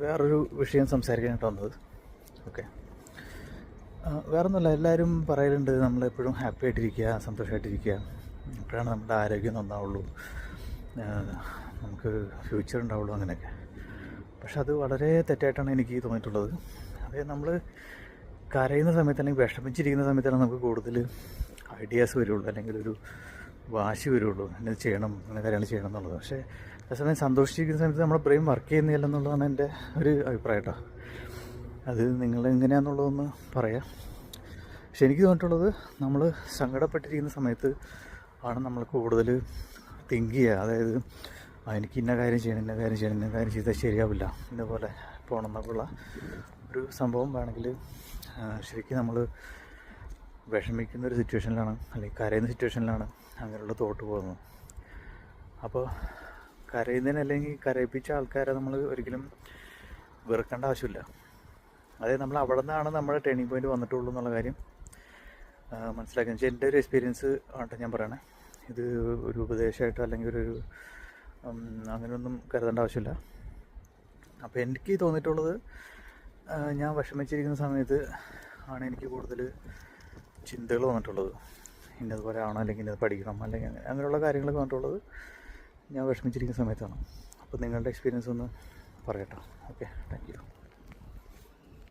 വേറൊരു വിഷയം സംസാരിക്കാനായിട്ട് വന്നത്. ഓക്കെ, വേറൊന്നുമില്ല. എല്ലാവരും പറയലുണ്ട് നമ്മളെപ്പോഴും ഹാപ്പി ആയിട്ടിരിക്കുക, സന്തോഷമായിട്ടിരിക്കുക, അപ്പോഴാണ് നമ്മുടെ ആരോഗ്യം നന്നാവുള്ളൂ, നമുക്ക് ഫ്യൂച്ചർ ഉണ്ടാവുള്ളൂ, അങ്ങനെയൊക്കെ. പക്ഷെ അത് വളരെ തെറ്റായിട്ടാണ് എനിക്ക് തോന്നിയിട്ടുള്ളത്. അതായത് നമ്മൾ കരയുന്ന സമയത്ത് അല്ലെങ്കിൽ വിഷമിച്ചിരിക്കുന്ന സമയത്താണ് നമുക്ക് കൂടുതൽ ഐഡിയാസ് വരുള്ളൂ, അല്ലെങ്കിൽ ഒരു വാശി വരുള്ളൂ, എന്നത് ചെയ്യണം, അങ്ങനെ കാര്യങ്ങൾ ചെയ്യണം എന്നുള്ളത്. പക്ഷേ അതേസമയം സന്തോഷിച്ചിരിക്കുന്ന സമയത്ത് നമ്മുടെ ബ്രെയിൻ വർക്ക് ചെയ്യുന്നില്ല എന്നുള്ളതാണ് എൻ്റെ ഒരു അഭിപ്രായം കേട്ടോ. അത് നിങ്ങൾ എങ്ങനെയാണെന്നുള്ളതൊന്ന് പറയാം. പക്ഷെ എനിക്ക് തോന്നിയിട്ടുള്ളത് നമ്മൾ സങ്കടപ്പെട്ടിരിക്കുന്ന സമയത്ത് ആണ് നമ്മൾ കൂടുതൽ തിങ്ക് ചെയ്യുക. അതായത് എനിക്ക് ഇന്ന കാര്യം ചെയ്യണം, ഇന്ന കാര്യം ചെയ്യണം, ഇന്ന കാര്യം ചെയ്താൽ ശരിയാവില്ല, ഇന്നപോലെ പോകണം എന്നൊക്കെയുള്ള ഒരു സംഭവം വേണമെങ്കിൽ ശരിക്കും നമ്മൾ വിഷമിക്കുന്ന ഒരു സിറ്റുവേഷനിലാണ്, അല്ലെങ്കിൽ കരയുന്ന സിറ്റുവേഷനിലാണ് അങ്ങനെയുള്ള തോട്ട് പോകുന്നത്. അപ്പോൾ കരയുന്നതിന് അല്ലെങ്കിൽ കരയിപ്പിച്ച ആൾക്കാരെ നമ്മൾ ഒരിക്കലും വെറുക്കേണ്ട ആവശ്യമില്ല. അതായത് നമ്മൾ അവിടെ നിന്നാണ് നമ്മുടെ ടേണിംഗ് പോയിന്റ് വന്നിട്ടുള്ളൂ എന്നുള്ള കാര്യം മനസ്സിലാക്കുക. വെച്ചാൽ എൻ്റെ ഒരു എക്സ്പീരിയൻസ് ആയിട്ട് ഞാൻ പറയണേ. ഇത് ഒരു ഉപദേശമായിട്ടോ അല്ലെങ്കിൽ ഒരു അങ്ങനെയൊന്നും കരുതേണ്ട ആവശ്യമില്ല. അപ്പോൾ എനിക്ക് തോന്നിയിട്ടുള്ളത്, ഞാൻ വിഷമിച്ചിരിക്കുന്ന സമയത്ത് ആണ് എനിക്ക് കൂടുതൽ ചിന്തകൾ വന്നിട്ടുള്ളത്. ഇന്നതുപോലെ ആണോ, അല്ലെങ്കിൽ ഇന്നത് പഠിക്കണം, അല്ലെങ്കിൽ അങ്ങനെയുള്ള കാര്യങ്ങളൊക്കെ വന്നിട്ടുള്ളത് ഞാൻ വിഷമിച്ചിരിക്കുന്ന സമയത്താണ്. അപ്പോൾ നിങ്ങളുടെ എക്സ്പീരിയൻസ് ഒന്ന് പറയട്ടോ. Okay, thank you.